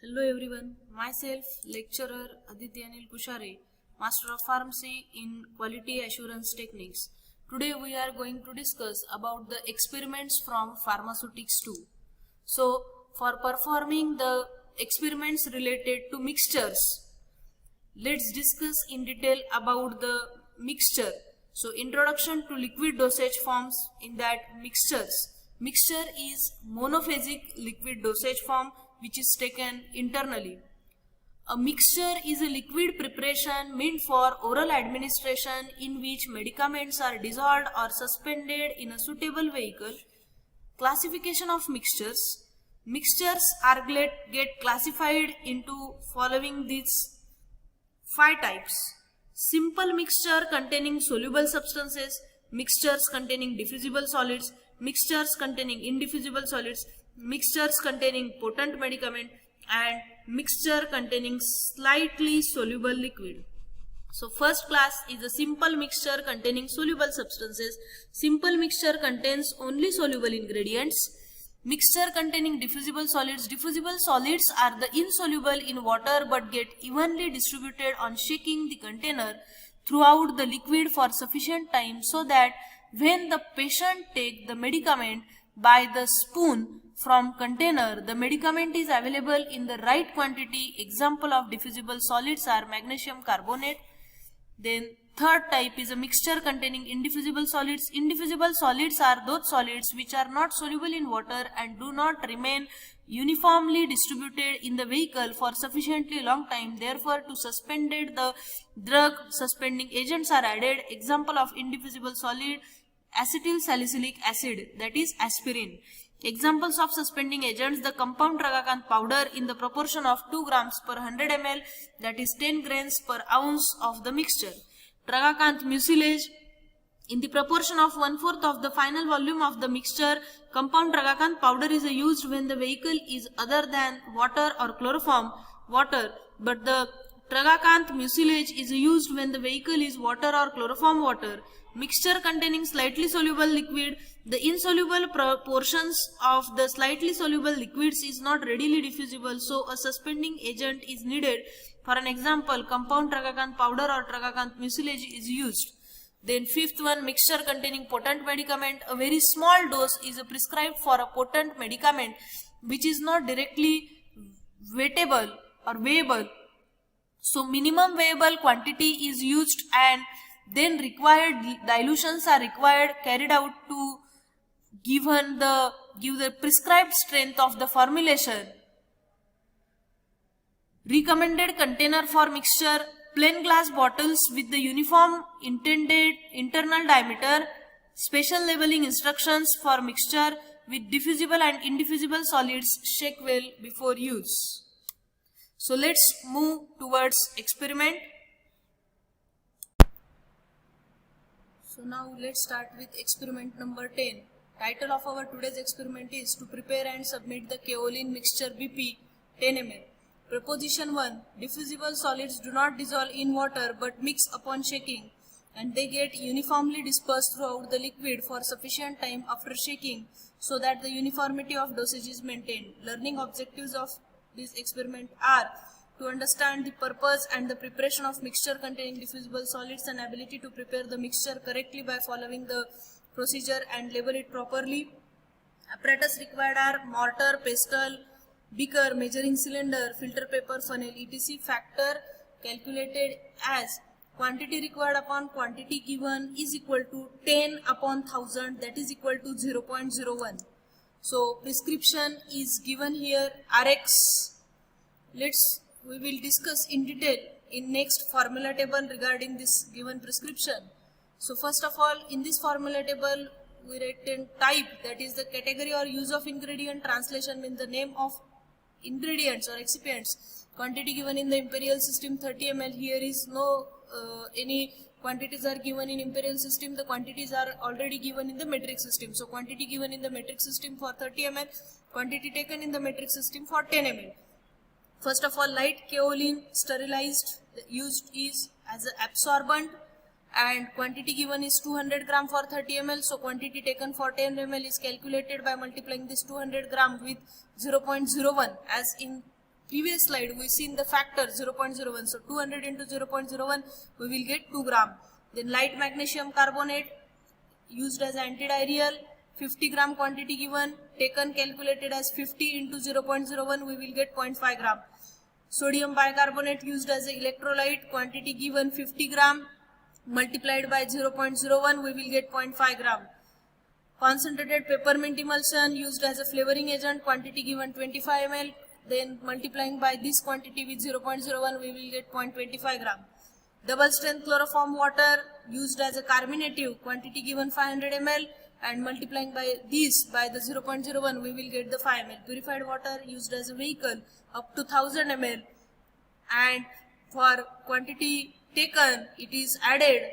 Hello everyone, myself lecturer Aditya Anil Kushare, Master of Pharmacy in Quality Assurance Techniques. Today we are going to discuss about the experiments from pharmaceutics too. So for performing the experiments related to mixtures, let's discuss in detail about the mixture. So introduction to liquid dosage forms. In that, mixture is monophasic liquid dosage form which is taken internally. A mixture is a liquid preparation meant for oral administration in which medicaments are dissolved or suspended in a suitable vehicle. Classification of mixtures. Mixtures are get classified into following these 5 types. Simple mixture containing soluble substances, mixtures containing diffusible solids, mixtures containing indiffusible solids, mixtures containing potent medicament, and mixture containing slightly soluble liquid. So first class is a simple mixture containing soluble substances. Simple mixture contains only soluble ingredients. Mixture containing diffusible solids. Diffusible solids are the insoluble in water but get evenly distributed on shaking the container throughout the liquid for sufficient time so that when the patient take the medicament by the spoon from container, the medicament is available in the right quantity. Example of diffusible solids are magnesium carbonate. Then third type is a mixture containing indiffusible solids. Indiffusible solids are those solids which are not soluble in water and do not remain uniformly distributed in the vehicle for sufficiently long time. Therefore, to suspended the drug, suspending agents are added. Example of indiffusible solid, acetyl salicylic acid, that is aspirin. Examples of suspending agents: the compound Tragakant powder in the proportion of 2 grams per 100 ml, that is 10 grains per ounce of the mixture. Tragakant mucilage in the proportion of 1/4 of the final volume of the mixture. Compound Tragakant powder is used when the vehicle is other than water or chloroform water, but the Tragakant mucilage is used when the vehicle is water or chloroform water. Mixture containing slightly soluble liquid. The insoluble portions of the slightly soluble liquids is not readily diffusible, so a suspending agent is needed. For an example, compound Tragakant powder or Tragakant mucilage is used. Then fifth one, mixture containing potent medicament. A very small dose is prescribed for a potent medicament which is not directly weightable or weighable. So minimum weighable quantity is used and then required dilutions are carried out to give the prescribed strength of the formulation. Recommended container for mixture: plain glass bottles with the uniform intended internal diameter. Special labeling instructions for mixture with diffusible and indiffusible solids. Shake well before use. So let's move towards experiment. So now let's start with experiment number 10. Title of our today's experiment is to prepare and submit the kaolin mixture BP 10 ml. Proposition 1. Diffusible solids do not dissolve in water but mix upon shaking, and they get uniformly dispersed throughout the liquid for sufficient time after shaking so that the uniformity of dosage is maintained. Learning objectives of this experiment are to understand the purpose and the preparation of mixture containing diffusible solids and ability to prepare the mixture correctly by following the procedure and label it properly. Apparatus required are mortar, pestle, beaker, measuring cylinder, filter paper, funnel, etc. Factor calculated as quantity required upon quantity given is equal to 10 upon 1000, that is equal to 0.01. So prescription is given here, Rx. We will discuss in detail in next formula table regarding this given prescription. So first of all, in this formula table we written type, that is the category or use of ingredient. Translation means the name of ingredients or excipients. Quantity given in the imperial system 30 ml. Here is no any quantities are given in imperial system. The quantities are already given in the metric system. So quantity given in the metric system for 30 ml, quantity taken in the metric system for 10 ml. First of all, light kaolin sterilized used is as an absorbent, and quantity given is 200 gram for 30 ml. So quantity taken for 10 ml is calculated by multiplying this 200 gram with 0.01 as in previous slide we seen the factor 0.01. So 200 into 0.01 we will get 2 gram. Then light magnesium carbonate used as antidiarrheal, 50 gram quantity given, taken calculated as 50 into 0.01 we will get 0.5 gram. Sodium bicarbonate used as an electrolyte, quantity given 50 gram, multiplied by 0.01 we will get 0.5 gram. Concentrated peppermint emulsion used as a flavoring agent, quantity given 25 ml, then multiplying by this quantity with 0.01 we will get 0.25 gram. Double strength chloroform water used as a carminative, quantity given 500 ml, and multiplying by this by the 0.01 we will get the 5 ml. Purified water used as a vehicle up to 1000 ml, and for quantity taken it is added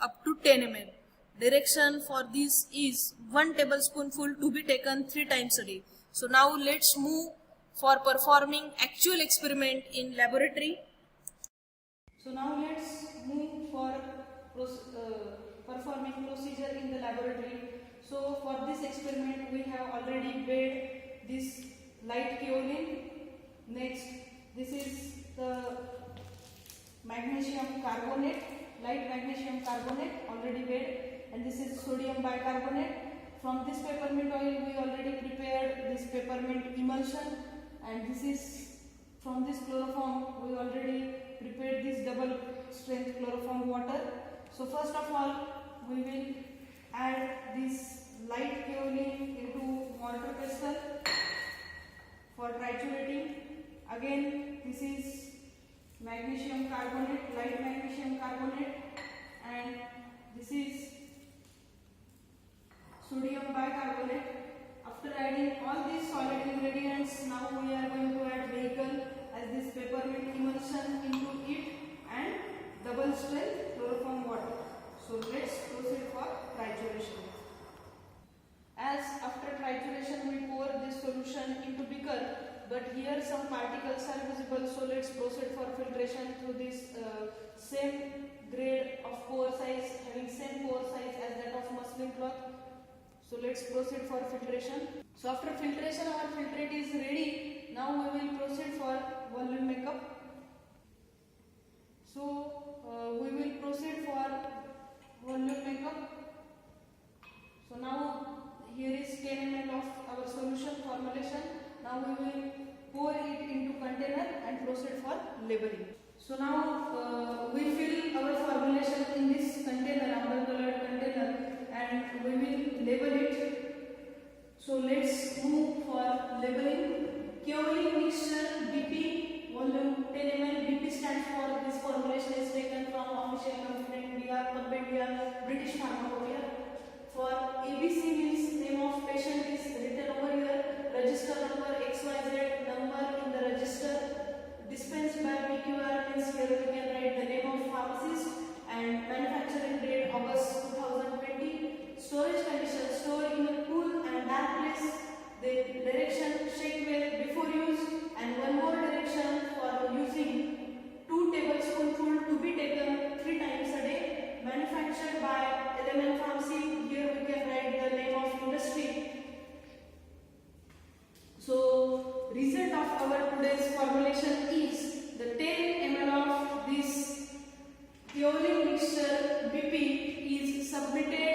up to 10 ml. Direction for this is 1 tablespoonful to be taken 3 times a day. So now let's move for performing actual experiment in laboratory. So now let's move for performing procedure in the laboratory. So for this experiment we have already weighed this light kaolin. Next, this is the magnesium carbonate, light magnesium carbonate already weighed, and this is sodium bicarbonate. From this peppermint oil we already prepared this peppermint emulsion, and this is from this chloroform we already prepared this double strength chloroform water. So first of all we will add this light kaolin into mortar pestle for triturating. Again this is magnesium carbonate, light magnesium carbonate, and this is sodium bicarbonate. After adding all these solid ingredients, now we are going to add vehicle as this peppermint emulsion into it and double strength chloroform water. So let's proceed for trituration. As after trituration we pour this solution into beaker, but here some particles are visible, so let's proceed for filtration through this same grade of pore size, having same pore size as that of muslin cloth. So let's proceed for filtration. So after filtration our filtrate is ready. Now we will proceed for volume makeup. So we will proceed for volume makeup. So now here is 10 ml of our solution formulation. Now we will pour it into container and proceed for labeling. So now we fill our formulation in this container, amber colored container, and we will label it. So let's move for labeling. Kaolin mixture BP volume 10 ml. BP stands for this formulation is taken from official company India, India, British Pharmacopoeia. For ABC means name of patient is written over here, register number XYZ number in the register. Dispensed by PQR means here we can write the name of pharmacist, and manufacturing date August 2020. Storage condition, store in a cool and dark place. The direction, shake well before use, and one more direction for using 2 tablespoonful to be taken 3 times a day. Manufactured by Element Pharmacy. Here we can write the name of industry. So result of our today's formulation is the 10 ml of this kaolin mixture BP is submitted